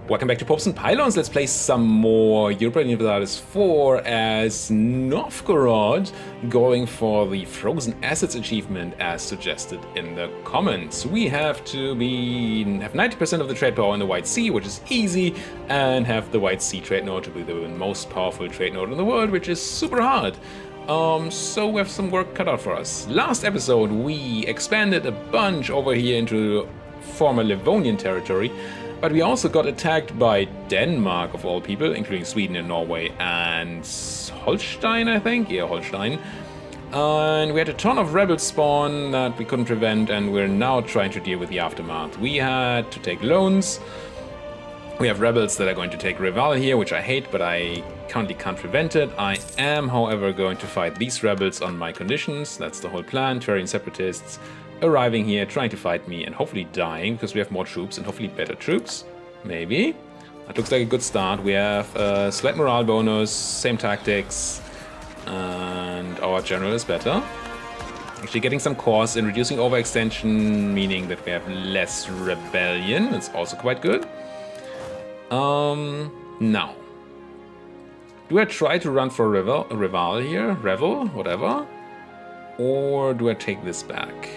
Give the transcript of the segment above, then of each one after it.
Welcome back to Popes and Pylons. Let's play some more Europa Universalis IV as Novgorod, going for the Frozen Assets achievement as suggested in the comments. We have to have 90% of the trade power in the White Sea, which is easy, and have the White Sea trade node to be the most powerful trade node in the world, which is super hard. So we have some work cut out for us. Last episode we expanded a bunch over here into former Livonian territory, but we also got attacked by Denmark, of all people, including Sweden and Norway, and Holstein, I think? Yeah, Holstein. And we had a ton of rebels spawn that we couldn't prevent, and we're now trying to deal with the aftermath. We had to take loans. We have rebels that are going to take Reval here, which I hate, but I currently can't prevent it. I am, however, going to fight these rebels on my conditions. That's the whole plan. Tverian separatists arriving here, trying to fight me, and hopefully dying, because we have more troops and hopefully better troops. Maybe. That looks like a good start. We have a slight morale bonus, same tactics, and our general is better. Actually getting some cores in reducing overextension, meaning that we have less rebellion. That's also quite good. Now. Do I try to run for Reval here? Revel? Whatever? Or do I take this back?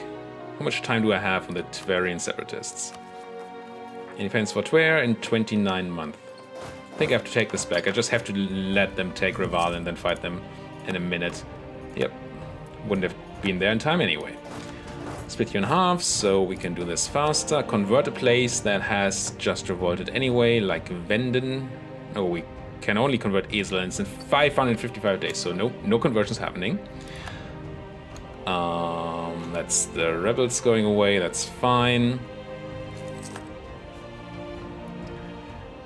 How much time do I have on the Tverian separatists? Independence for Tver in 29 months. I think I have to take this back. I just have to let them take Reval and then fight them in a minute. Yep. Wouldn't have been there in time anyway. Split you in half, so we can do this faster. Convert a place that has just revolted anyway, like Venden. Oh, we can only convert Eselens in 555 days, so no conversions happening. That's the rebels going away, that's fine.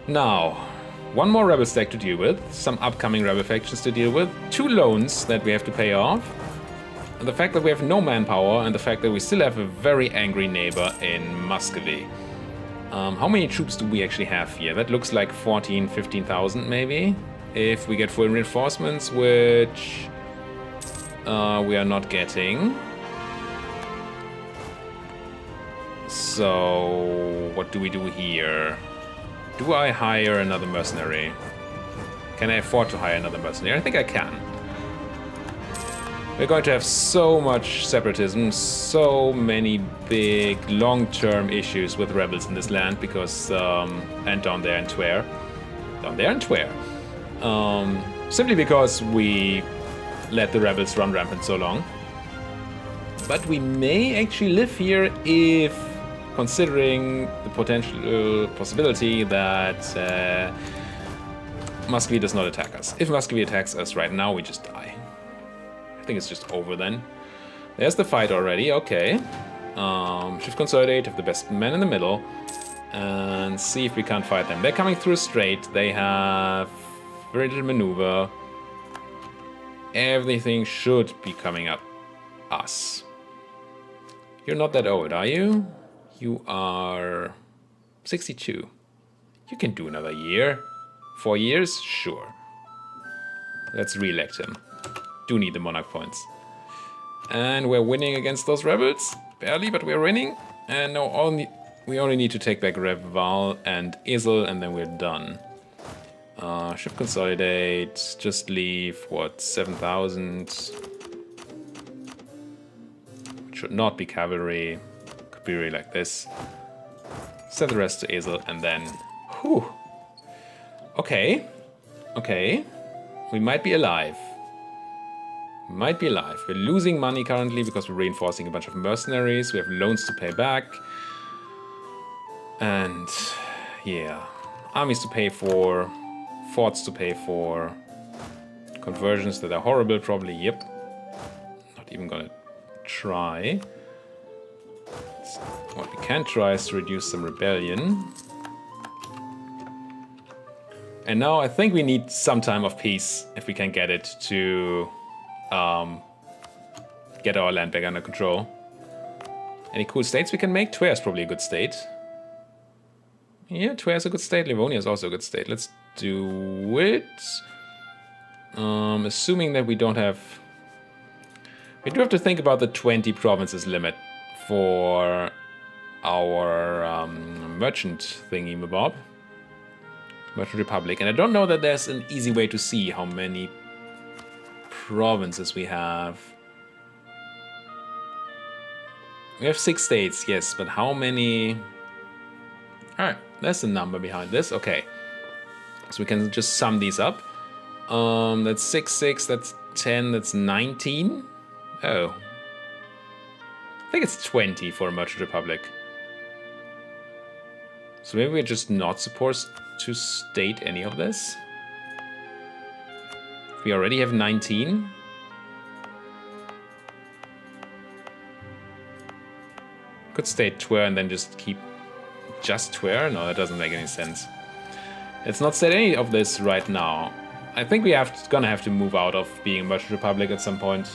Now, one more rebel stack to deal with, some upcoming rebel factions to deal with, 2 loans that we have to pay off, and the fact that we have no manpower, and the fact that we still have a very angry neighbor in Muscovy. How many troops do we actually have here? That looks like 15,000 maybe, if we get full reinforcements, which we are not getting. So, what do we do here? Do I hire another mercenary? Can I afford to hire another mercenary? I think I can. We're going to have so much separatism, so many big long-term issues with rebels in this land because, and down there in Tver. Simply because we let the rebels run rampant so long. But we may actually live here if, considering the potential possibility that Muscovy does not attack us. If Muscovy attacks us right now, we just die. I think it's just over then. There's the fight already, okay. Shift consolidate, have the best men in the middle, and see if we can't fight them. They're coming through straight, they have very little maneuver. Everything should be coming up us. You're not that old, are you? You are 62. You can do another year. 4 years? Sure. Let's re-elect him. Do need the monarch points. And we're winning against those rebels. Barely, but we're winning. And now we only need to take back Reval and Isel, and then we're done. Shift consolidate. Just leave, what, 7,000? Should not be cavalry. Could be really like this. Send the rest to Isel, and then... Whew. Okay. Okay. We might be alive. Might be alive. We're losing money currently because we're reinforcing a bunch of mercenaries. We have loans to pay back. And yeah. Armies to pay for. Forts to pay for. Conversions that are horrible probably. Yep. Not even gonna try. What we can try is to reduce some rebellion. And now I think we need some time of peace, if we can get it, to get our land back under control. Any cool states we can make? Tver is probably a good state. Yeah, Tver is a good state. Livonia is also a good state. Let's do it. Assuming that we don't have... We do have to think about the 20 provinces limit for our merchant thingy-mabob. Merchant Republic. And I don't know that there's an easy way to see how many provinces we have. We have 6 states, yes, but how many? Alright, there's a number behind this. Okay. So we can just sum these up. That's 6, 6, that's 10, that's 19. Oh. I think it's 20 for a Merchant Republic. So maybe we're just not supposed to state any of this. We already have 19. Could state Twer and then just keep just Twer? No, that doesn't make any sense. Let's not state any of this right now. I think we gonna have to move out of being a Merchant Republic at some point.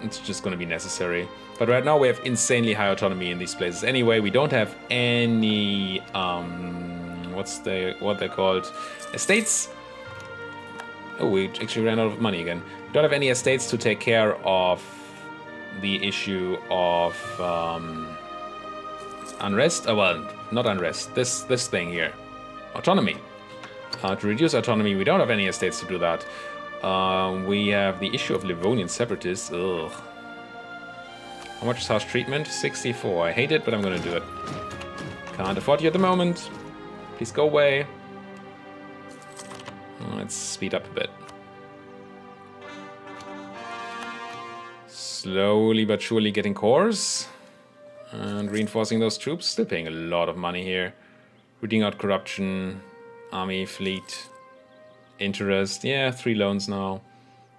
It's just gonna be necessary. But right now we have insanely high autonomy in these places. Anyway, we don't have any what they're called? Estates. Oh, we actually ran out of money again. We don't have any estates to take care of the issue of unrest. Oh, well, not unrest. This thing here, autonomy. To reduce autonomy, we don't have any estates to do that. We have the issue of Livonian separatists. Ugh. How much is harsh treatment? 64. I hate it, but I'm gonna do it. Can't afford you at the moment. Please go away. Let's speed up a bit. Slowly but surely getting cores. And reinforcing those troops. Still paying a lot of money here. Rooting out corruption. Army, fleet. Interest. Yeah, 3 loans now.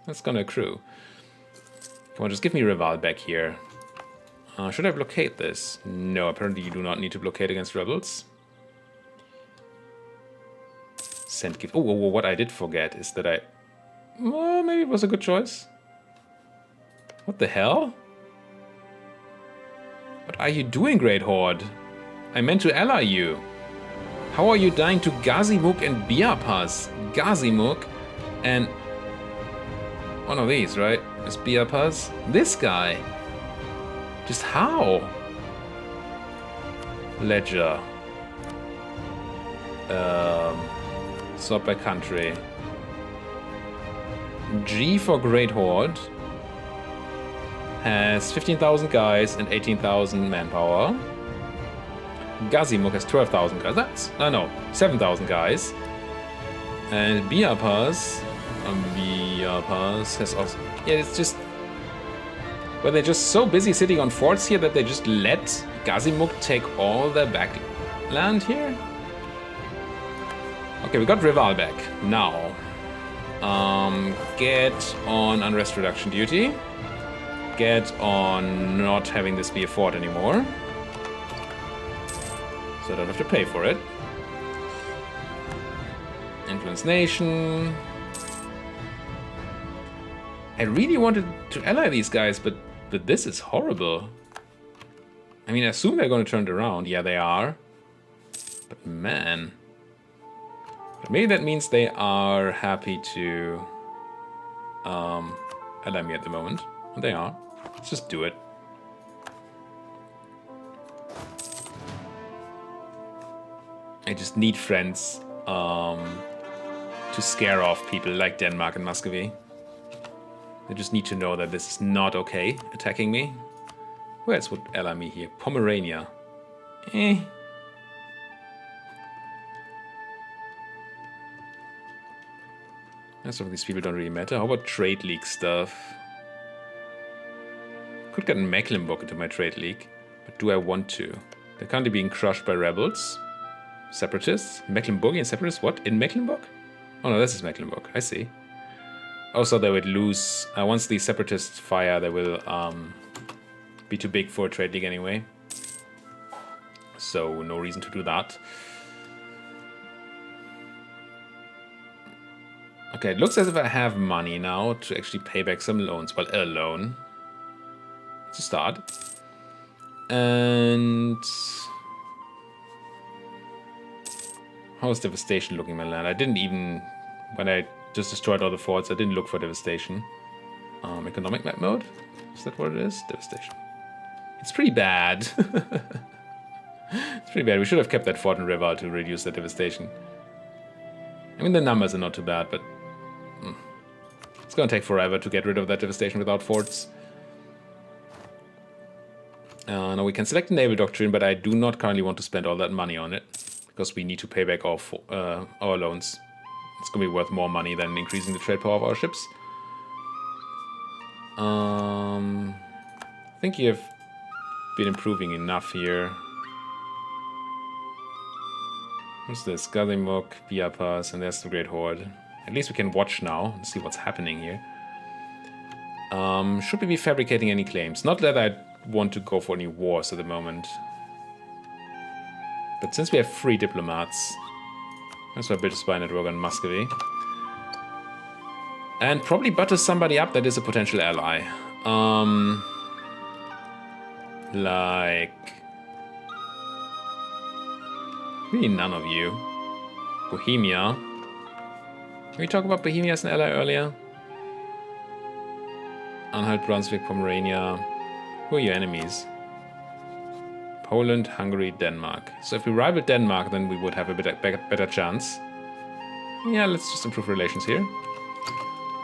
That's gonna accrue. Come on, just give me Reval back here. Should I blockade this? No, apparently you do not need to blockade against rebels. Send gift. Oh, what I did forget is that well, maybe it was a good choice. What the hell? What are you doing, Great Horde? I meant to ally you. How are you dying to Gazimuk and Biapaz? Gazimuk and one of these, right? Is Biapaz? This guy. Just how? Ledger. Sort by country. G for Great Horde has 15,000 guys and 18,000 manpower. Gazimuk has 12,000 guys. That's no, 7,000 guys. And Biapaz has also. Yeah, it's just. Well, they're just so busy sitting on forts here that they just let Gazimuk take all their backland here. Okay, we got Reval back. Now, get on unrest reduction duty. Get on not having this be a fort anymore. So I don't have to pay for it. Influence nation. I really wanted to ally these guys, but this is horrible. I mean, I assume they're going to turn it around. Yeah, they are. But man. But maybe that means they are happy to ally me at the moment. And they are. Let's just do it. I just need friends to scare off people like Denmark and Muscovy. They just need to know that this is not okay, attacking me. Who else would ally me here? Pomerania. Some of these people don't really matter. How about trade league stuff? Could get Mecklenburg into my trade league, but do I want to? They're currently being crushed by rebels. Separatists? Mecklenburgian separatists? What? In Mecklenburg? Oh no, this is Mecklenburg. I see. Also, they would lose... once the separatists fire, they will be too big for a trade league anyway. So, no reason to do that. Okay, it looks as if I have money now to actually pay back some loans. Well, a loan. It's a start. And... how's devastation looking, my land? I didn't even... when I just destroyed all the forts, I didn't look for devastation. Economic map mode? Is that what it is? Devastation. It's pretty bad. It's pretty bad. We should have kept that fort in Reval to reduce the devastation. I mean, the numbers are not too bad, but it's going to take forever to get rid of that devastation without forts. Now we can select the naval doctrine, but I do not currently want to spend all that money on it because we need to pay back our loans. It's going to be worth more money than increasing the trade power of our ships. I think you have been improving enough here. What's this? Gazimok, Biapas, and there's the Great Horde. At least we can watch now and see what's happening here. Should we be fabricating any claims? Not that I want to go for any wars at the moment. But since we have 3 diplomats, that's why I built a spy network on Muscovy. And probably butter somebody up that is a potential ally. Like... really none of you. Bohemia. Can we talk about Bohemia as an ally earlier? Anhalt, Brunswick, Pomerania. Who are your enemies? Poland, Hungary, Denmark. So if we rival Denmark, then we would have a better chance. Yeah, let's just improve relations here.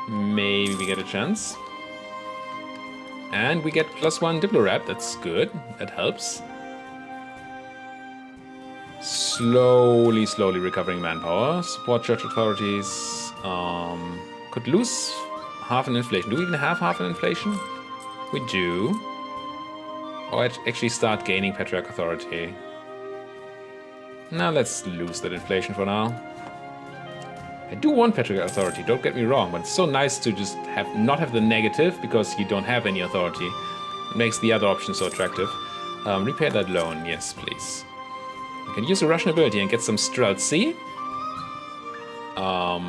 Maybe we get a chance. And we get +1 Diplorat. That's good. That helps. Slowly recovering manpower. Support church authorities. Could lose half an inflation. Do we even have half an inflation? We do. Or actually start gaining patriarch authority. Now let's lose that inflation for now. I do want patriarch authority, don't get me wrong, but it's so nice to just not have the negative because you don't have any authority. It makes the other option so attractive. Repay that loan, yes please. I can use a Russian ability and get some Streltsy. I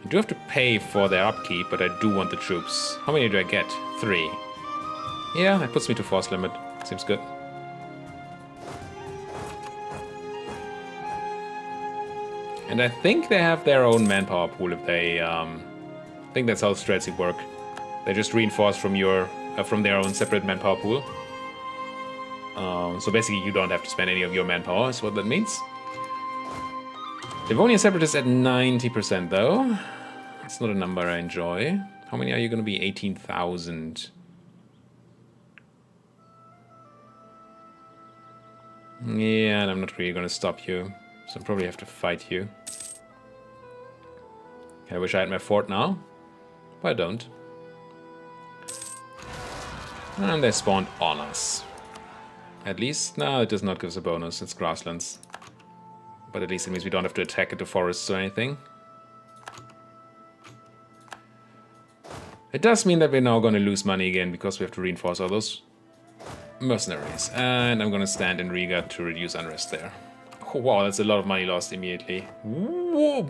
do have to pay for their upkeep, but I do want the troops. How many do I get? 3. Yeah, that puts me to force limit. Seems good. And I think they have their own manpower pool if they... I think that's how Streltsy work. They just reinforce from their own separate manpower pool. So basically you don't have to spend any of your manpower, is what that means. Livonian Separatists at 90% though. That's not a number I enjoy. How many are you going to be? 18,000. Yeah, and I'm not really going to stop you. So I probably have to fight you. I wish I had my fort now. But I don't. And they spawned on us. At least, no, it does not give us a bonus. It's grasslands. But at least it means we don't have to attack into forests or anything. It does mean that we're now going to lose money again because we have to reinforce all those mercenaries. And I'm going to stand in Riga to reduce unrest there. Oh, wow, that's a lot of money lost immediately. Whoa.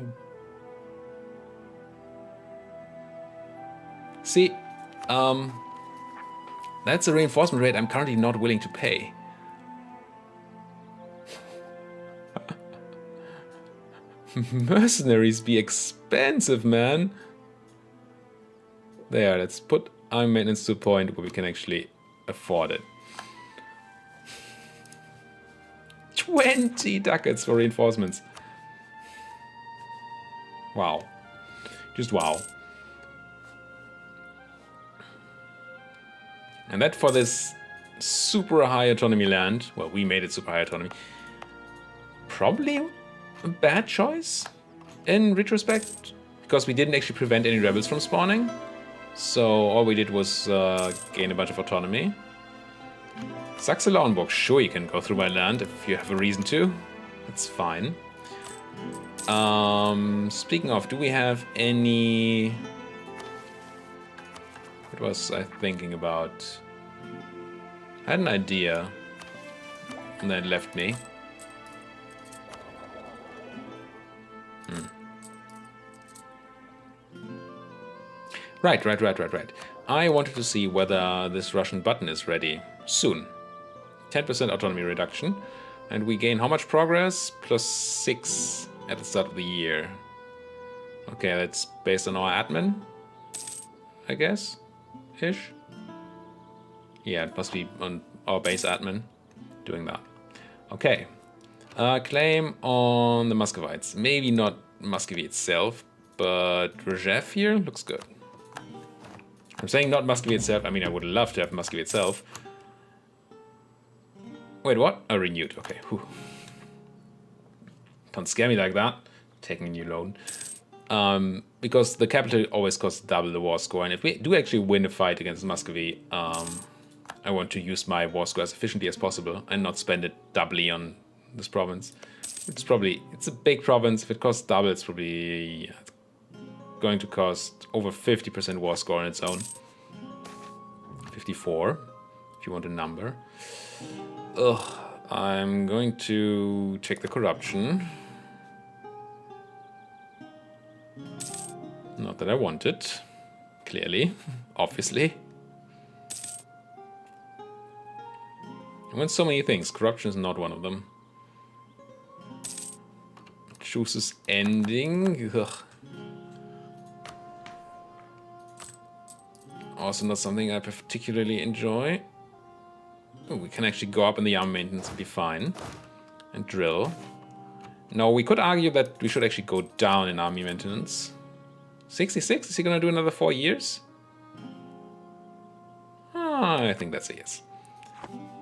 See, that's a reinforcement rate I'm currently not willing to pay. Mercenaries be expensive, man. There, let's put our maintenance to a point where we can actually afford it. 20 ducats for reinforcements. Wow. Just wow. And that for this super high autonomy land. Well, we made it super high autonomy. Probably a bad choice in retrospect. Because we didn't actually prevent any rebels from spawning. So all we did was gain a bunch of autonomy. Saxe-Lauenburg, sure you can go through my land if you have a reason to. That's fine. Speaking of, do we have any... What was I thinking about? I had an idea. And then it left me. Right. I wanted to see whether this Russian button is ready soon. 10% autonomy reduction. And we gain how much progress? +6 at the start of the year. Okay, that's based on our admin, I guess, ish. Yeah, it must be on our base admin doing that. Okay. Claim on the Muscovites. Maybe not Muscovy itself, but Rzhev here looks good. I'm saying not Muscovy itself. I mean, I would love to have Muscovy itself. Wait, what? Oh, renewed. Okay. Whew. Don't scare me like that. Taking a new loan. Because the capital always costs double the war score. And if we do actually win a fight against Muscovy, I want to use my war score as efficiently as possible and not spend it doubly on this province. It's a big province. If it costs double, it's probably going to cost over 50% war score on its own. 54, if you want a number. Ugh, I'm going to check the corruption. Not that I want it, clearly, obviously. I want so many things. Corruption is not one of them. Truce is ending. Ugh. Also not something I particularly enjoy. Oh, we can actually go up in the army maintenance and be fine. And drill. No, we could argue that we should actually go down in army maintenance. 66? Is he gonna do another 4 years? I think that's a yes.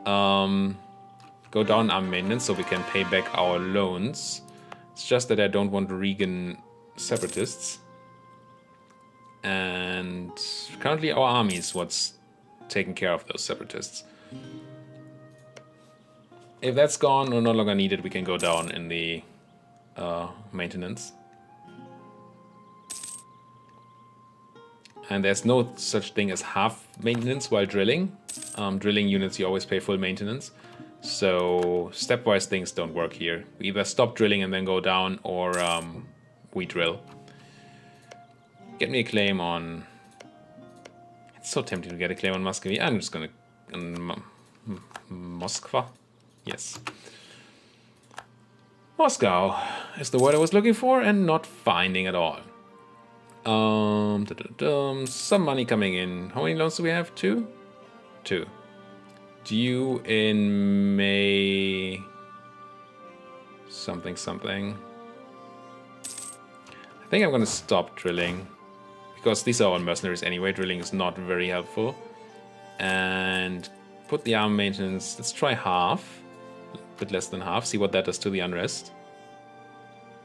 Go down army maintenance so we can pay back our loans. It's just that I don't want Regan separatists. And currently our army is what's taking care of those separatists. If that's gone or no longer needed, we can go down in the maintenance. And there's no such thing as half maintenance while drilling. Drilling units, you always pay full maintenance. So stepwise things don't work here. We either stop drilling and then go down, or we drill. Get me a claim on... It's so tempting to get a claim on Muscovy. I'm just gonna... Moskva? Yes. Moscow is the word I was looking for and not finding at all. Some money coming in. How many loans do we have? 2? 2. Due in May... Something. I think I'm gonna stop drilling. Because these are all mercenaries anyway. Drilling is not very helpful. And put the arm maintenance. Let's try half. A bit less than half. See what that does to the unrest.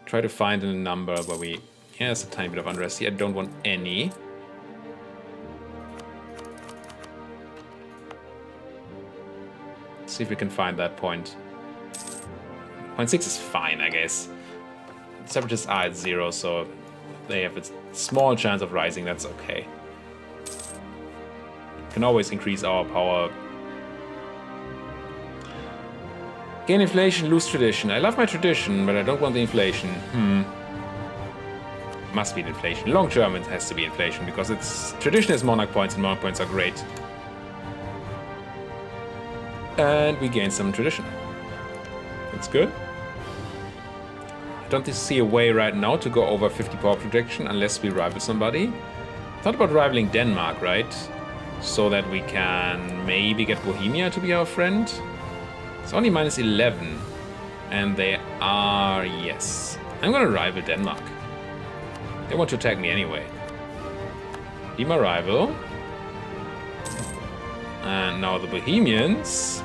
Try to find a number where we... Yeah, there's a tiny bit of unrest here. I don't want any. Let's see if we can find that point. 0.6 is fine, I guess. Separatists are at 0, so they have a small chance of rising. That's okay. Can always increase our power. Gain inflation, lose tradition. I love my tradition, but I don't want the inflation. Must be inflation. Long term it has to be inflation, because it's tradition is monarch points, and monarch points are great. And we gain some tradition. That's good. I don't see a way right now to go over 50 power projection unless we rival somebody. Thought about rivaling Denmark, right? So that we can maybe get Bohemia to be our friend. It's only minus 11. And they are... Yes. I'm gonna rival Denmark. They want to attack me anyway. Be my rival. And now the Bohemians.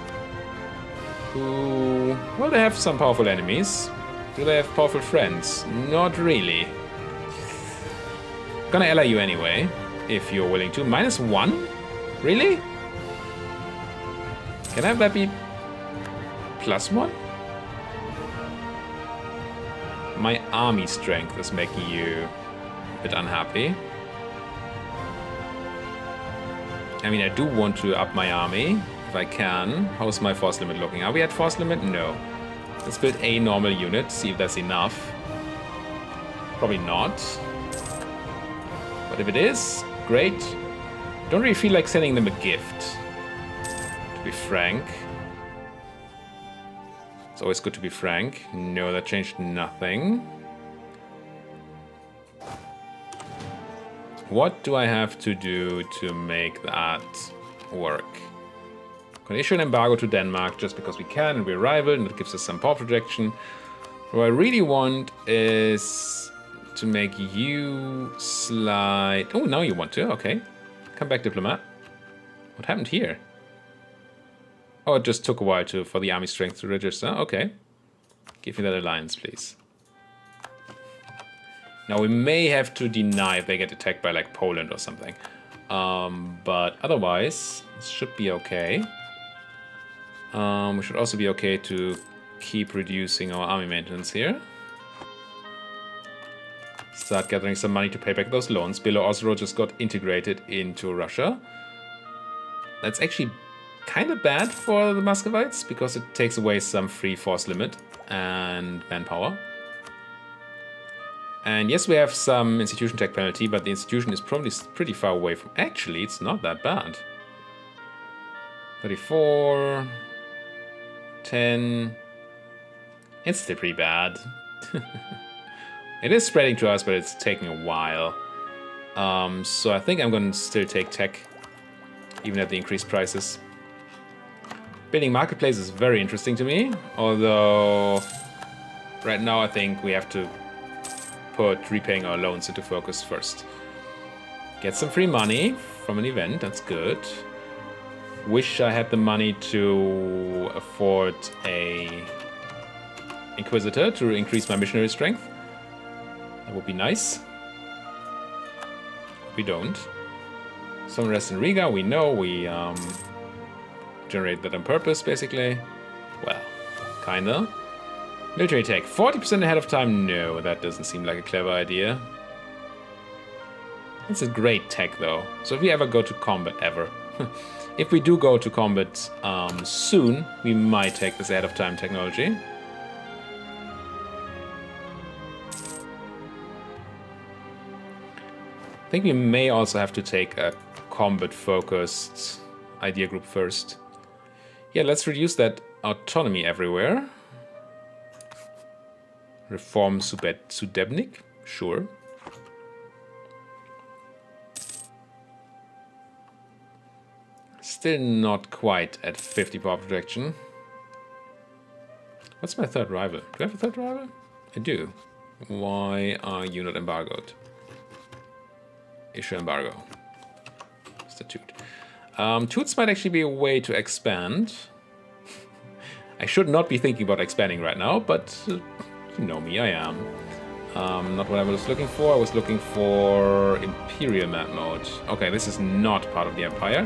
Who... Well, they have some powerful enemies. Do they have powerful friends? Not really. Gonna ally you anyway, if you're willing to. Minus 1? Really? Can I have that be plus 1? My army strength is making you a bit unhappy. I mean, I do want to up my army, if I can. How's my force limit looking? Are we at force limit? No. Let's build a normal unit, see if that's enough. Probably not. But if it is, great. Don't really feel like sending them a gift, to be frank. It's always good to be frank. No, that changed nothing. What do I have to do to make that work? Gonna issue an embargo to Denmark just because we can and we're rival and it gives us some power projection. What I really want is to make you slide... Oh, now you want to, okay. Come back, diplomat. What happened here? Oh, it just took a while for the army strength to register. Okay. Give me that alliance, please. Now, we may have to deny if they get attacked by, like, Poland or something. But otherwise, this should be okay. We should also be okay to keep reducing our army maintenance here. Start gathering some money to pay back those loans. Below-Oslo just got integrated into Russia. That's actually kind of bad for the Muscovites, because it takes away some free force limit and manpower. And yes, we have some institution tech penalty, but the institution is probably pretty far away from... Actually, it's not that bad. 34... 10... It's still pretty bad. It is spreading to us, but it's taking a while. So I think I'm going to still take tech, even at the increased prices. Building marketplace is very interesting to me, although right now I think we have to put repaying our loans into focus first. Get some free money from an event, that's good. Wish I had the money to afford a Inquisitor to increase my missionary strength. That would be nice. We don't. Some rest in Riga, we know we generate that on purpose, basically. Well, kinda. Military tech, 40% ahead of time? No, that doesn't seem like a clever idea. It's a great tech, though. So if we ever go to combat, if we do go to combat soon, we might take this ahead of time technology. I think we may also have to take a combat-focused idea group first. Yeah, let's reduce that autonomy everywhere. Reform Sudebnik? Sure. Still not quite at 50 power projection. What's my third rival? Do I have a third rival? I do. Why are you not embargoed? Issue embargo. Institute. Toots might actually be a way to expand. I should not be thinking about expanding right now, but you know me, I am. Not what I was looking for. I was looking for Imperial map mode. Okay, this is not part of the Empire.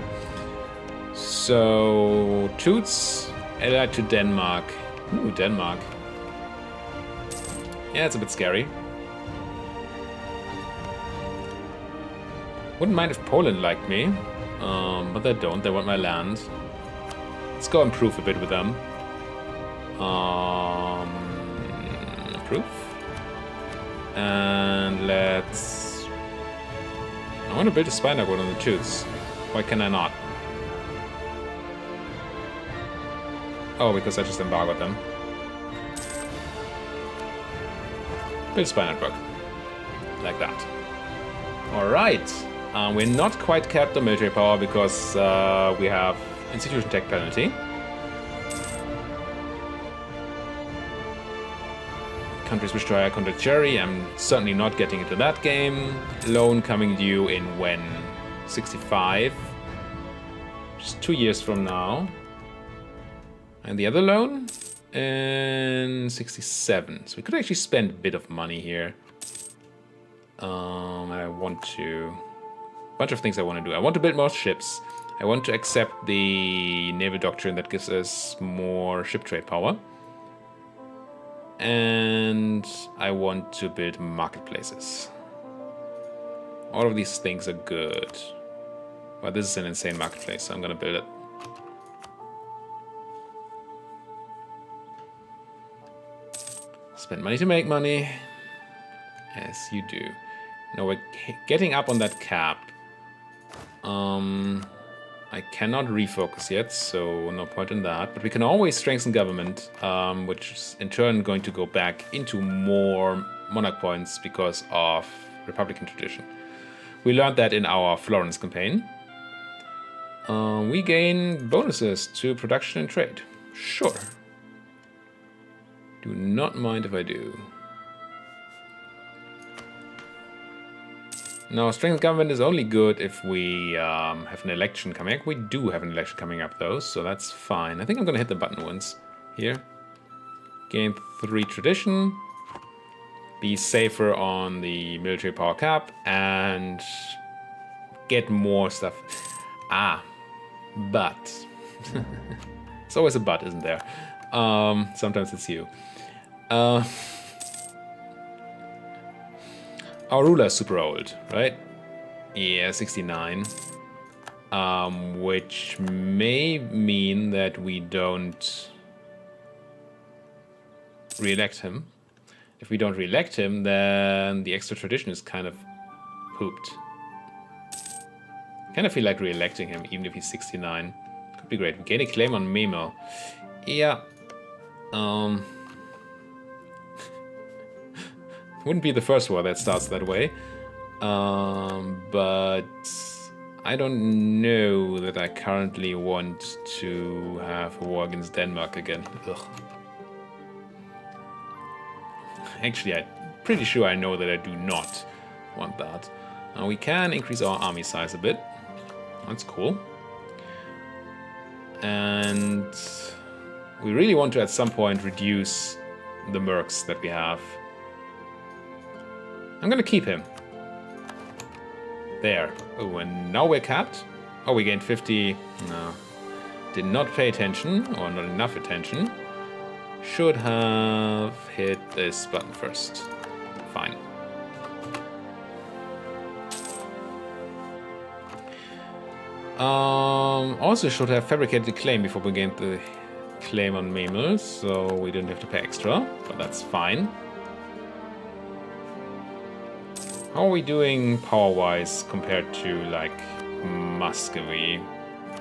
So, Toots, allied to Denmark. Ooh, Denmark. Yeah, it's a bit scary. Wouldn't mind if Poland liked me, but they don't. They want my land. Let's go improve a bit with them. Improve. And let's... I want to build a spy network on the Toots. Why can I not? Oh, because I just embargoed them. Build a spy network. Like that. Alright. We're not quite capped on military power because we have institution tech penalty. Countries wish to hire Condottieri. I'm certainly not getting into that game. Loan coming due in when? 65. Just 2 years from now. And the other loan? In 67. So we could actually spend a bit of money here. I want to... bunch of things I want to do. I want to build more ships. I want to accept the naval doctrine that gives us more ship trade power. And I want to build marketplaces. All of these things are good. Well, this is an insane marketplace, so I'm going to build it. Spend money to make money. As you do. Now we're getting up on that cap. I cannot refocus yet, so no point in that. But we can always strengthen government, which is in turn going to go back into more monarch points because of Republican tradition. We learned that in our Florence campaign. We gain bonuses to production and trade. Sure. Do not mind if I do. Now, strength government is only good if we have an election coming up. We do have an election coming up, though, so that's fine. I think I'm going to hit the button once here. Gain 3 tradition. Be safer on the military power cap. And get more stuff. Ah, but. It's always a but, isn't there? Sometimes it's you. Our ruler is super old, right? Yeah, 69. Which may mean that we don't re-elect him. If we don't re-elect him, then the extra tradition is kind of pooped. I kind of feel like re-electing him, even if he's 69. Could be great. We gain a claim on Memo. Yeah. Wouldn't be the first war that starts that way. But I don't know that I currently want to have a war against Denmark again. Ugh. Actually, I'm pretty sure I know that I do not want that. We can increase our army size a bit. That's cool. And we really want to at some point reduce the mercs that we have. I'm gonna keep him. There. Oh, and now we're capped. Oh, we gained 50. No. Did not pay attention, or not enough attention. Should have hit this button first. Fine. Also should have fabricated the claim before we gained the claim on Memel, so we didn't have to pay extra, but that's fine. How are we doing power-wise compared to, like, Muscovy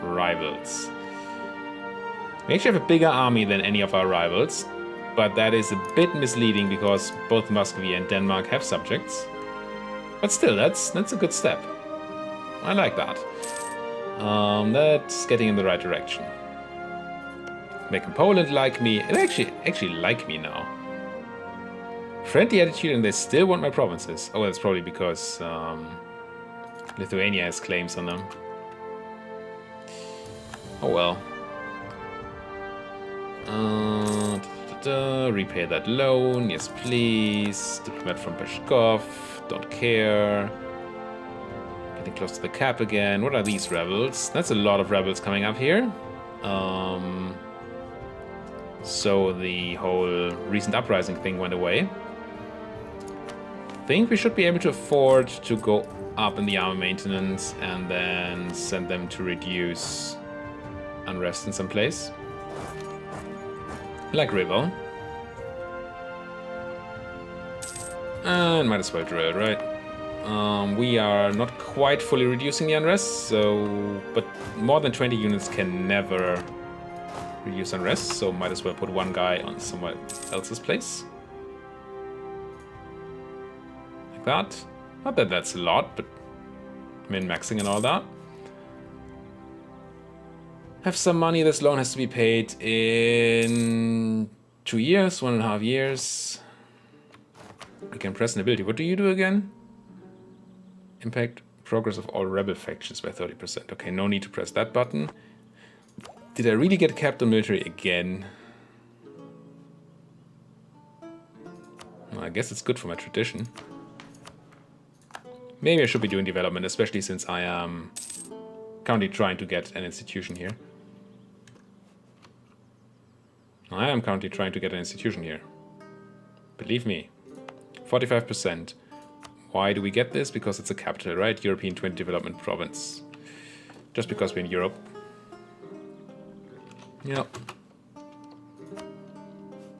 rivals? We actually have a bigger army than any of our rivals, but that is a bit misleading because both Muscovy and Denmark have subjects. But still, that's a good step. I like that. That's getting in the right direction. Making Poland like me. They actually like me now. Friendly attitude, and they still want my provinces. Oh, that's probably because Lithuania has claims on them. Oh well. Repay that loan, yes please. Diplomat from Peshkov, don't care. Getting close to the cap again. What are these rebels? That's a lot of rebels coming up here. So the whole recent uprising thing went away. I think we should be able to afford to go up in the army maintenance and then send them to reduce unrest in some place. Like Rebel. And might as well drill, right? We are not quite fully reducing the unrest, so... But more than 20 units can never reduce unrest, so might as well put one guy on someone else's place. Like that. Not that that's a lot, but min-maxing and all that. Have some money. This loan has to be paid in 2 years, 1.5 years. We can press an ability. What do you do again? Impact progress of all rebel factions by 30%. Okay, no need to press that button. Did I really get capped on military again? Well, I guess it's good for my tradition. Maybe I should be doing development, especially since I am currently trying to get an institution here. I am currently trying to get an institution here. Believe me. 45%. Why do we get this? Because it's a capital, right? European 20 Development Province. Just because we're in Europe. Yep.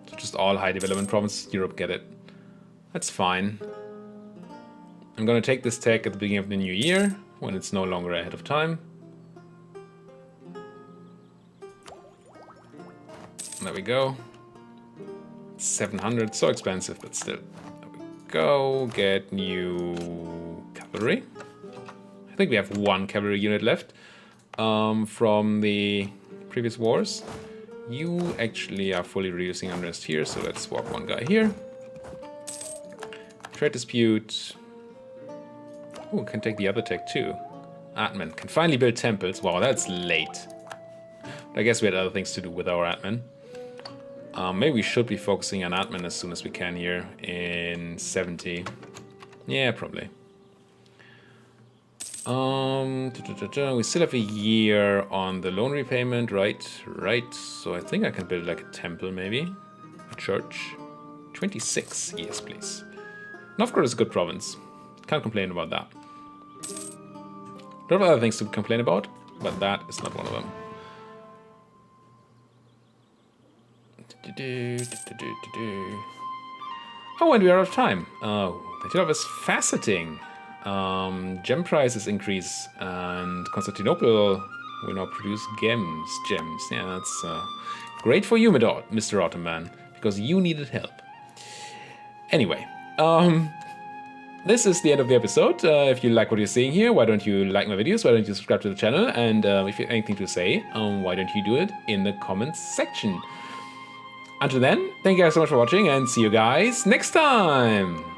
So just all high development provinces, Europe get it. That's fine. I'm gonna take this tech at the beginning of the new year, when it's no longer ahead of time. There we go. 700, so expensive, but still. There we go. Get new cavalry. I think we have one cavalry unit left. from the previous wars. You actually are fully reducing unrest here, so let's swap one guy here. Trade dispute. Oh, can take the other tech too. Admin can finally build temples. Wow, that's late. But I guess we had other things to do with our admin. Maybe we should be focusing on admin as soon as we can here in 70. Yeah, probably. We still have a year on the loan repayment, right? Right. So I think I can build like a temple, maybe. A church. 26 years, please. Novgorod is a good province. Can't complain about that. A lot of other things to complain about, but that is not one of them. Oh, and we are out of time. Oh, the job is faceting. Gem prices increase, and Constantinople will now produce gems. Yeah, that's great for you, Mr. Ottoman, because you needed help. Anyway, this is the end of the episode. If you like what you're seeing here, why don't you like my videos? Why don't you subscribe to the channel? And if you have anything to say, why don't you do it in the comments section? Until then, thank you guys so much for watching, and see you guys next time!